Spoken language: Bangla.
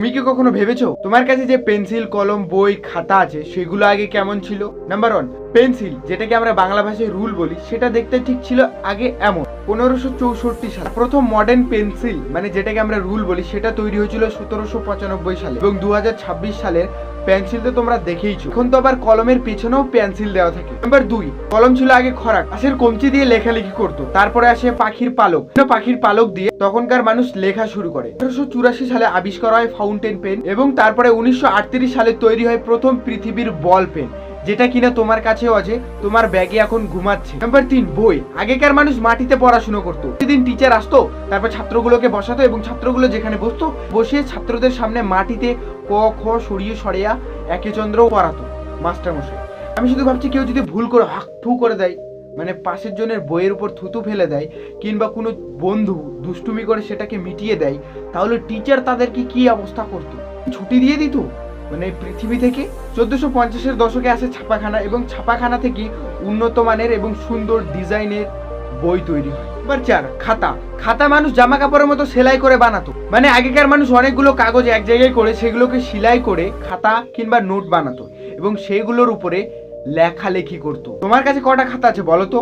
তুমি কি কখনো ভেবেছো তোমার কাছে যে পেন্সিল, কলম, বই, খাতা আছে সেগুলো আগে কেমন ছিল? নাম্বার 1, পেন্সিল, যেটাকে আমরা বাংলা ভাষায় রুল বলি, সেটা দেখতে ঠিক ছিল আগে এমন। 1564 সালে প্রথম মডার্ন পেন্সিল, মানে যেটাকে আমরা রুল বলি, সেটা তৈরি হয়েছিল 1795 সালে। এবং 2026 সালের পেন্সিল তো তোমরা দেখেইছো। এখন তো আবার কলমের পেছনেও পেন্সিল দেওয়া থাকে। নাম্বার 2, কলম ছিল আগে খরাক, পাশের কঞ্চি দিয়ে লেখালেখি করতো। তারপরে আসে পাখির পালক, পাখির পালক দিয়ে তখনকার মানুষ লেখা শুরু করে। 1884 সালে আবিষ্কার হয় ফাউন্টেন পেন, এবং তারপরে 1938 সালে তৈরি হয় প্রথম পৃথিবীর বল পেন, যেটা কিনা তোমার কাছেও আছে, তোমার ব্যাগে এখন ঘুমাচ্ছে। নাম্বার 3, বই। আগেকার মানুষ মাটিতে পড়াশোনা করতো। প্রতিদিন টিচার আসতো, তারপর ছাত্রগুলোকে বসাতো, এবং ছাত্রগুলো যেখানে বসতো বসিয়ে ছাত্রদের সামনে মাটিতে ক খ সরিয়ে সরিয়া একে চন্দ্র পড়াতো মাস্টার মশাই। আমি শুধু ভাবছি, কেউ যদি ভুল করে হাক থু করে দেয়, মানে পাশের জনের বইয়ের উপর থুতু ফেলে দেয়, কিংবা কোনো বন্ধু দুষ্টুমি করে সেটাকে মিটিয়ে দেয়, তাহলে টিচার তাদেরকে কি অবস্থা করতো? ছুটি দিয়ে দিত মানে পৃথিবী থেকে। 1450-এর দশকে আসে ছাপাখানা, এবং ছাপাখানা থেকে উন্নত মানের এবং সুন্দর ডিজাইনের বই তৈরি হয়। নাম্বার 4, খাতা। খাতা মানুষ জামা কাপড়ের মতো সেলাই করে বানাতো। মানে আগেকার মানুষ অনেকগুলো কাগজ এক জায়গায় করে সেগুলোকে সেলাই করে খাতা কিংবা নোট বানাতো, এবং সেগুলোর উপরে লেখালেখি করতো। তোমার কাছে কটা খাতা আছে বলো তো?